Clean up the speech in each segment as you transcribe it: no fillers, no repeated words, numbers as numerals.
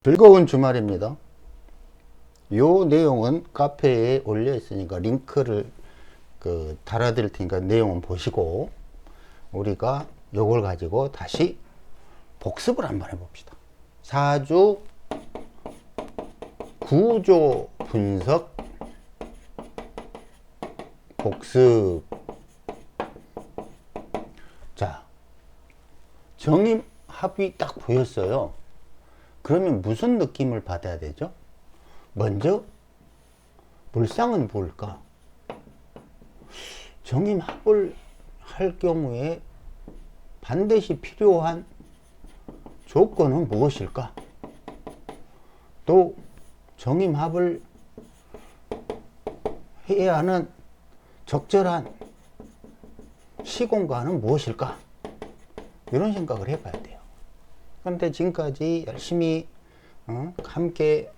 즐거운 주말입니다. 요 내용은 카페에 올려 있으니까 링크를 달아드릴 테니까 내용은 보시고 우리가 요걸 가지고 다시 복습을 한번 해봅시다. 사주 구조 분석 복습. 자, 정임 합이 딱 보였어요. 그러면 무슨 느낌을 받아야 되죠? 먼저 물상은 뭘까? 정임합을 할 경우에 반드시 필요한 조건은 무엇일까? 또 정임합을 해야 하는 적절한 시공간은 무엇일까? 이런 생각을 해봐야 돼요. 그런데 지금까지 열심히 함께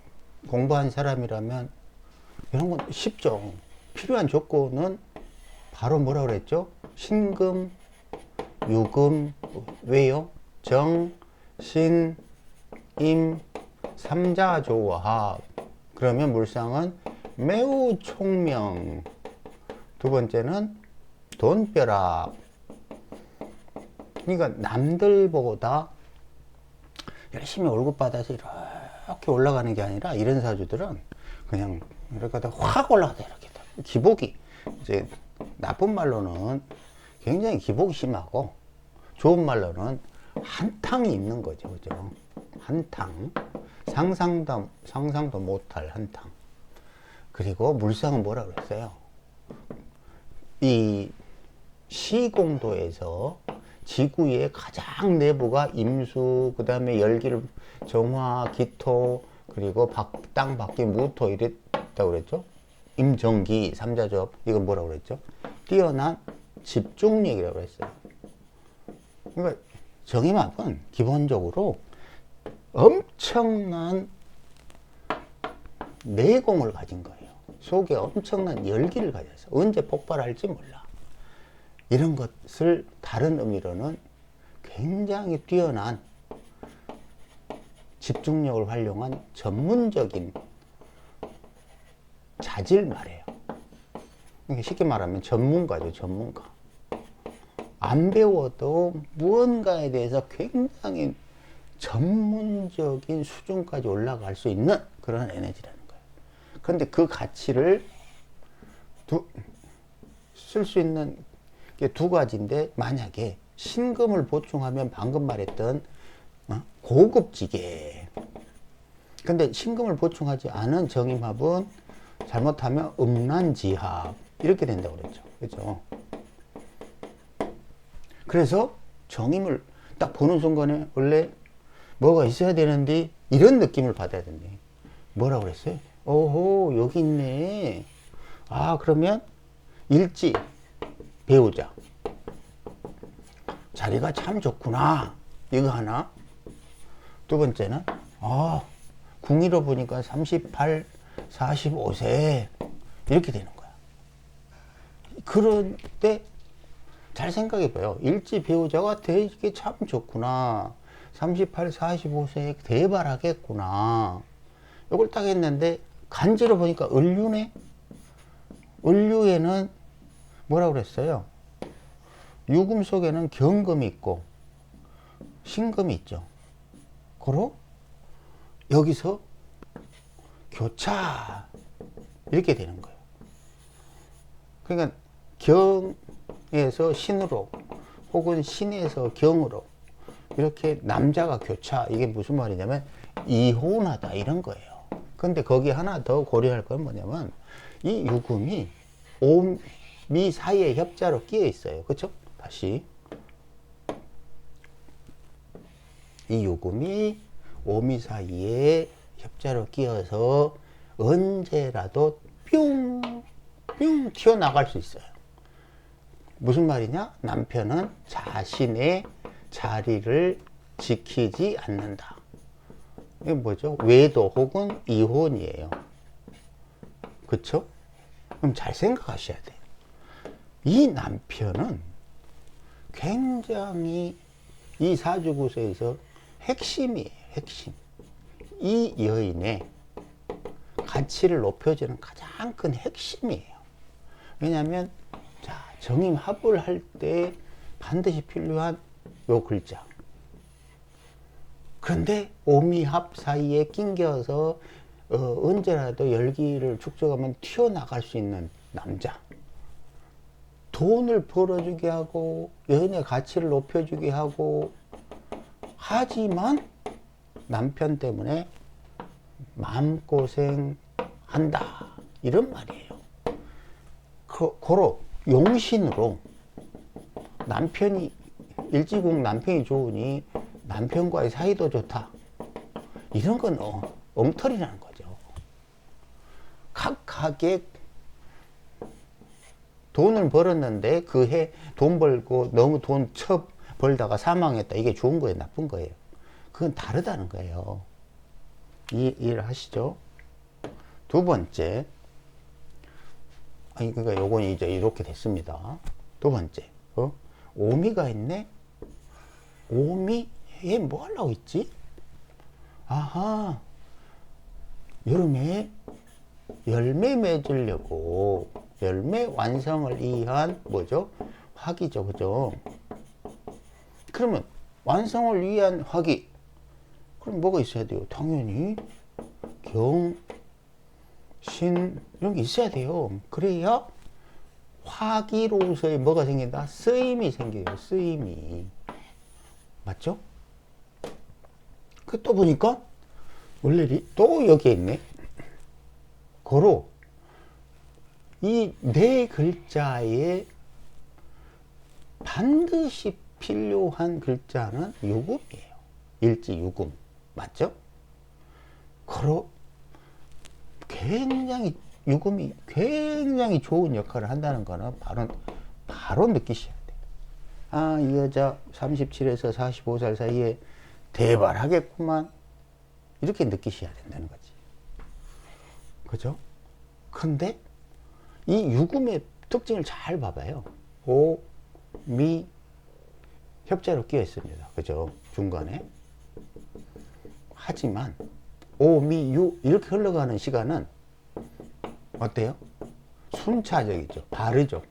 공부한 사람이라면 이런 건 쉽죠. 필요한 조건은 바로 뭐라 그랬죠? 신금, 유금, 왜요? 정, 신, 임, 삼자조합. 그러면 물상은 매우 총명. 두 번째는 돈벼락. 그러니까 남들보다 열심히 월급 받아서 이렇게 올라가는 게 아니라 이런 사주들은 그냥 이렇게 확 올라가다 이렇게 기복이 이제 나쁜 말로는 굉장히 기복이 심하고 좋은 말로는 한탕이 있는 거죠. 그죠? 한탕. 상상도 못할 한탕. 그리고 물상은 뭐라 그랬어요? 이 시공도에서 지구의 가장 내부가 임수, 그 다음에 열길, 정화, 기토, 그리고 땅 밖에 무토 이랬다고 그랬죠. 임정기, 삼자조합, 이건 뭐라고 그랬죠? 뛰어난 집중력이라고 그랬어요. 그러니까 정임합은 기본적으로 엄청난 내공을 가진 거예요. 속에 엄청난 열기를 가졌어. 언제 폭발할지 몰라. 이런 것을 다른 의미로는 굉장히 뛰어난 집중력을 활용한 전문적인 자질 말이에요. 쉽게 말하면 전문가죠, 전문가. 안 배워도 무언가에 대해서 굉장히 전문적인 수준까지 올라갈 수 있는 그런 에너지라는 거예요. 그런데 그 가치를 쓸 수 있는 게 두 가지인데, 만약에 신금을 보충하면 방금 말했던 고급지게, 근데 신금을 보충하지 않은 정임합은 잘못하면 음란지합 이렇게 된다고 그랬죠. 그렇죠? 그래서 정임을 딱 보는 순간에 원래 뭐가 있어야 되는데 이런 느낌을 받아야 된대. 뭐라고 그랬어요? 오호, 여기 있네. 아, 그러면 일지 배우자 자리가 참 좋구나, 이거 하나. 두 번째는 궁리로 보니까 38, 45세 이렇게 되는 거야. 그런데 잘 생각해봐요. 일지 배우자가 되게 참 좋구나, 38, 45세에 대발하겠구나, 이걸 딱 했는데 간지로 보니까 을류네. 을류에는 뭐라고 그랬어요? 유금 속에는 경금이 있고 신금이 있죠. 그리고 여기서 교차 이렇게 되는 거예요. 그러니까 경에서 신으로 혹은 신에서 경으로 이렇게 남자가 교차, 이게 무슨 말이냐면 이혼하다 이런 거예요. 근데 거기 하나 더 고려할 건 뭐냐면 이 유금이 오미 사이에 협자로 끼어 있어요. 그렇죠? 다시 이 유금이 오미 사이에 협자로 끼어서 언제라도 뿅 튀어나갈 수 있어요. 무슨 말이냐? 남편은 자신의 자리를 지키지 않는다. 이게 뭐죠? 외도 혹은 이혼이에요. 그쵸? 그럼 잘 생각하셔야 돼요. 이 남편은 굉장히 이 사주구조에서 핵심이에요, 핵심. 이 여인의 가치를 높여주는 가장 큰 핵심이에요. 왜냐하면 자, 정임합을 할 때 반드시 필요한 요 글자. 그런데 오미합 사이에 낑겨서 언제라도 열기를 축적하면 튀어나갈 수 있는 남자. 돈을 벌어주게 하고 여인의 가치를 높여주게 하고, 하지만 남편 때문에 마음고생 한다, 이런 말이에요. 고로 용신으로 남편이 일지국 남편이 좋으니 남편과의 사이도 좋다, 이런 건 엉터리라는 거죠. 각하게 돈을 벌었는데 그 해 돈 벌고 너무 돈 벌다가 사망했다, 이게 좋은 거예요, 나쁜 거예요? 그건 다르다는 거예요. 이해를 하시죠? 두 번째, 그러니까 요건 이제 이렇게 됐습니다. 두 번째, 오미가 있네. 오미, 얘 뭐 하려고 있지? 아하, 여름에 열매 맺으려고, 열매 완성을 위한 뭐죠? 화기죠, 그죠? 그러면 완성을 위한 화기, 그럼 뭐가 있어야 돼요? 당연히 경, 신, 이런 게 있어야 돼요. 그래야 화기로서의 뭐가 생긴다? 쓰임이 생겨요. 쓰임이. 맞죠? 그 또 보니까 원래 또 여기에 있네. 고로 이 네 글자에 반드시 필요한 글자는 유금이에요. 일지 유금. 맞죠? 고로 굉장히 유금이 굉장히 좋은 역할을 한다는 거는 바로 느끼셔야 돼요. 아, 이 여자 37에서 45살 사이에 대발하겠구만, 이렇게 느끼셔야 된다는 거지. 그죠? 근데 이 유금의 특징을 잘 봐봐요. 오, 미, 협자로 끼어 있습니다. 그죠? 중간에. 하지만 오, 미, 유 이렇게 흘러가는 시간은 어때요? 순차적이죠. 바르죠.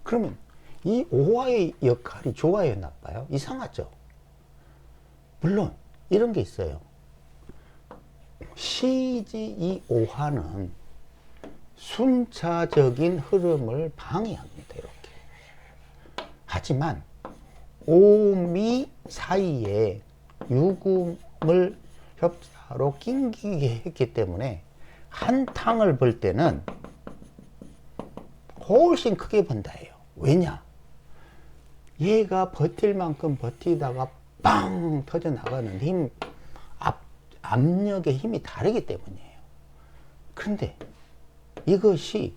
그러면 이 오화의 역할이 좋아요, 나빠요? 이상하죠? 물론 이런 게 있어요. 시지 이 오화는 순차적인 흐름을 방해합니다. 이렇게. 하지만 오미 사이에 유금을 협사로 낑기게 했기 때문에 한탕을 벌 때는 훨씬 크게 번다예요. 왜냐? 얘가 버틸 만큼 버티다가 빵 터져 나가는 힘, 압력의 힘이 다르기 때문이에요. 그런데 이것이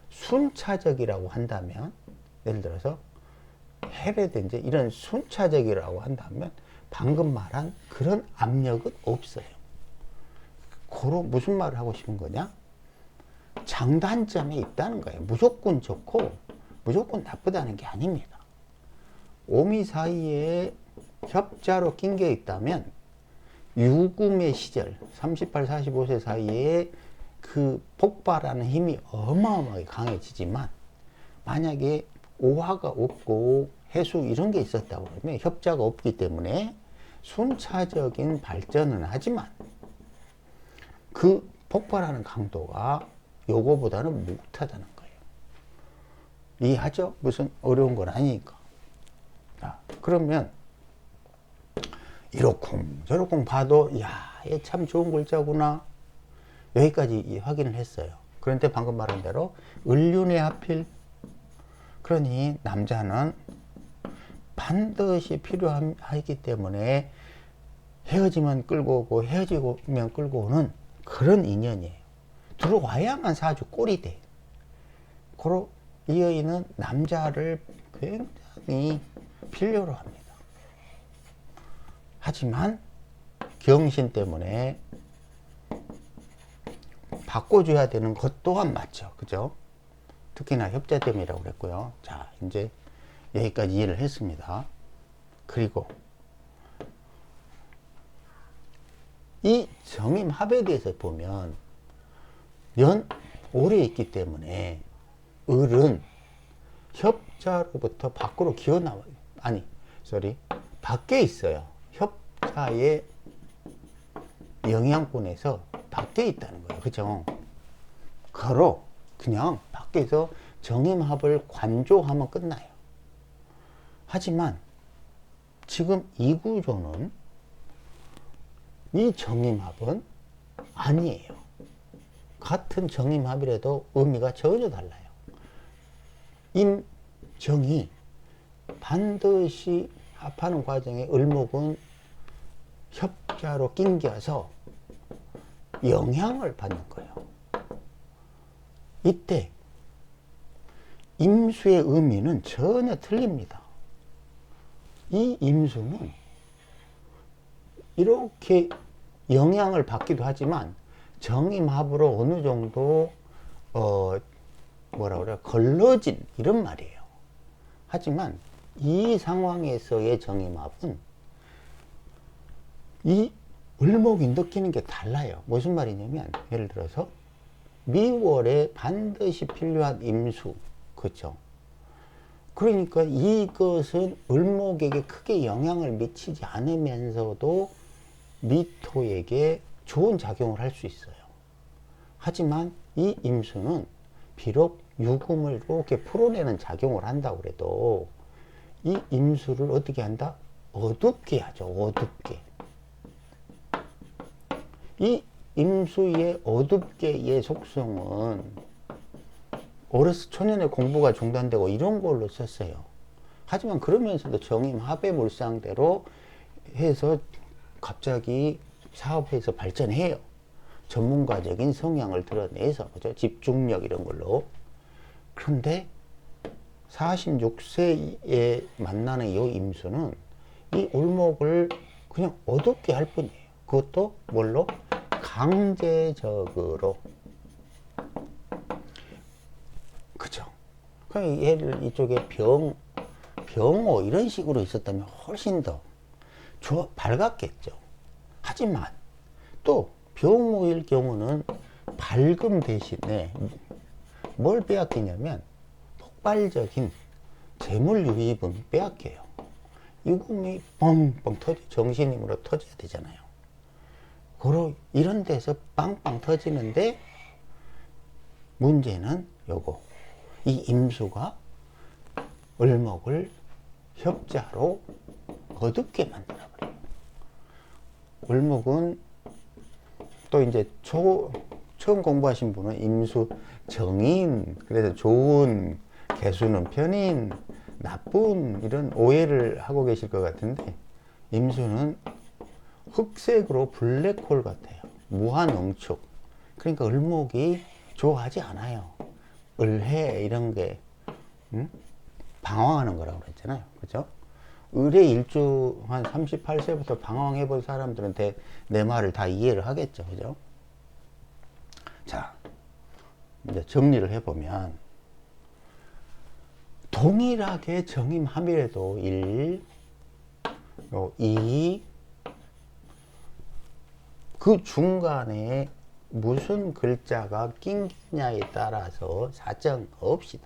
순차적이라고 한다면, 예를 들어서 해례든지 이런 순차적이라고 한다면 방금 말한 그런 압력은 없어요. 고로 무슨 말을 하고 싶은 거냐? 장단점이 있다는 거예요. 무조건 좋고 무조건 나쁘다는 게 아닙니다. 오미 사이에 협자로 낑겨 있다면 유금의 시절 38, 45세 사이에 그 폭발하는 힘이 어마어마하게 강해지지만, 만약에 오화가 없고 해수 이런 게 있었다고 그러면, 협자가 없기 때문에 순차적인 발전은 하지만 그 폭발하는 강도가 요거보다는 못하다는 거예요. 이해하죠? 무슨 어려운 건 아니니까. 자, 그러면 이렇쿵 저렇쿵 봐도 야, 얘 참 좋은 글자구나, 여기까지 확인을 했어요. 그런데 방금 말한 대로 을륜에 하필, 그러니 남자는 반드시 필요하기 때문에 헤어지면 끌고 오고 헤어지면 끌고 오는 그런 인연이에요. 들어와야만 사주 꼴이 돼. 고로 이 여인은 남자를 굉장히 필요로 합니다. 하지만 경신 때문에 바꿔줘야 되는 것 또한 맞죠. 그죠? 특히나 협자 때문이라고 그랬고요. 자, 이제 여기까지 이해를 했습니다. 그리고 이 정임합에 대해서 보면 오래 있기 때문에 을은 협자로부터 밖으로 기어나와요. 밖에 있어요. 협자의 영향권에서 밖에 있다는 거예요. 그죠? 그냥 밖에서 정임합을 관조하면 끝나요. 하지만 지금 이 구조는 이 정임합은 아니에요. 같은 정임합이라도 의미가 전혀 달라요. 임정이 반드시 합하는 과정에 을목은 협자로 낑겨서 영향을 받는 거예요. 이때 임수의 의미는 전혀 틀립니다. 이 임수는 이렇게 영향을 받기도 하지만 정임합으로 어느 정도 걸러진 이런 말이에요. 하지만 이 상황에서의 정임합은 이 을목이 느끼는 게 달라요. 무슨 말이냐면 예를 들어서 미월에 반드시 필요한 임수, 그렇죠? 그러니까 이것은 을목에게 크게 영향을 미치지 않으면서도 미토에게 좋은 작용을 할 수 있어요. 하지만 이 임수는 비록 유금을 이렇게 풀어내는 작용을 한다고 해도 이 임수를 어떻게 한다? 어둡게 하죠. 어둡게. 이 임수의 어둡게의 속성은 어렸을 초년에 공부가 중단되고 이런 걸로 썼어요. 하지만 그러면서도 정임합의 물상대로 해서 갑자기 사업에서 발전해요. 전문가적인 성향을 드러내서, 그죠? 집중력 이런 걸로. 그런데 46세에 만나는 이 임수는 이 을목을 그냥 어둡게 할 뿐이에요. 그것도 뭘로? 강제적으로. 그죠? 그럼 얘를 이쪽에 병호 이런 식으로 있었다면 훨씬 더 밝았겠죠. 하지만 또 병호일 경우는 밝음 대신에 뭘 빼앗기냐면 폭발적인 재물 유입은 빼앗겨요. 유금이 뻥뻥 정신임으로 터져야 되잖아요. 이런 데서 빵빵 터지는데 문제는 요거. 이 임수가 을목을 협자로 어둡게 만들어버려요. 을목은 또 이제 처음 공부하신 분은 임수 정인, 그래서 좋은, 개수는 편인, 나쁜 이런 오해를 하고 계실 것 같은데 임수는 흑색으로 블랙홀 같아요. 무한응축. 그러니까 을목이 좋아하지 않아요. 을해 이런 게 방황하는 거라고 그랬잖아요. 그죠? 을의 일주 한 38세부터 방황해 본 사람들은 내 말을 다 이해를 하겠죠. 그죠? 자, 이제 정리를 해보면 동일하게 정임합이라도 1, 2, 그 중간에 무슨 글자가 낑기냐에 따라서 사정 없이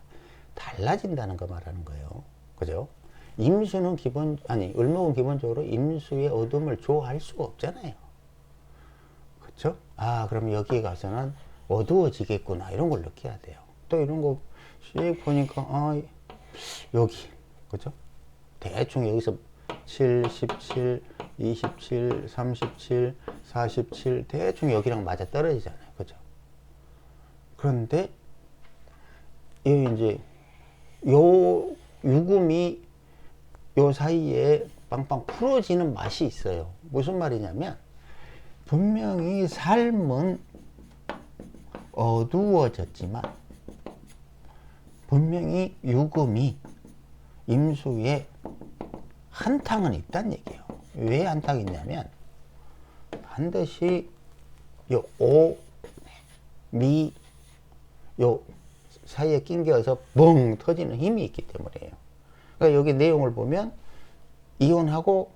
달라진다는 거 말하는 거예요. 그죠? 임수는 을목은 기본적으로 임수의 어둠을 좋아할 수가 없잖아요. 그쵸? 그럼 여기에 가서는 어두워지겠구나. 이런 걸 느껴야 돼요. 또 이런 거 씩 보니까, 여기. 그죠? 대충 여기서 7, 17, 27, 37, 47 대충 여기랑 맞아 떨어지잖아요. 그죠? 그런데 이제 요 유금이 요 사이에 빵빵 풀어지는 맛이 있어요. 무슨 말이냐면 분명히 삶은 어두워졌지만 분명히 유금이 임수에 한탕은 있다는 얘기예요. 왜 한탕이 있냐면 반드시 요 오, 미, 요 사이에 낑겨서 뻥 터지는 힘이 있기 때문이에요. 그러니까 여기 내용을 보면 이혼하고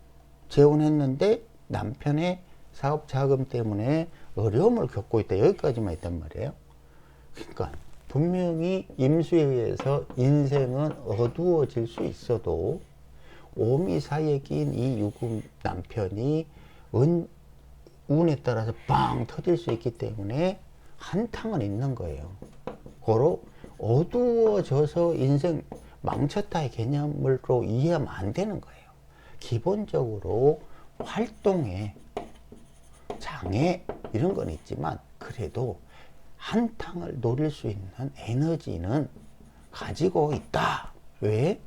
재혼했는데 남편의 사업 자금 때문에 어려움을 겪고 있다. 여기까지만 있단 말이에요. 그러니까 분명히 임수에 의해서 인생은 어두워질 수 있어도 오미 사이에 낀 이 유급 남편이 운에 따라서 빵 터질 수 있기 때문에 한탕은 있는 거예요. 고로 어두워져서 인생 망쳤다의 개념으로 이해하면 안 되는 거예요. 기본적으로 활동에 장애 이런 건 있지만 그래도 한탕을 노릴 수 있는 에너지는 가지고 있다. 왜?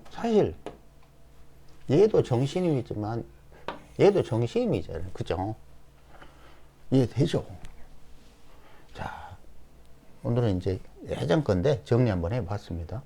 사실 얘도 정신임이지만 얘도 정신임이잖아요. 그죠? 이해되죠? 자, 오늘은 이제 예전 건데 정리 한번 해봤습니다.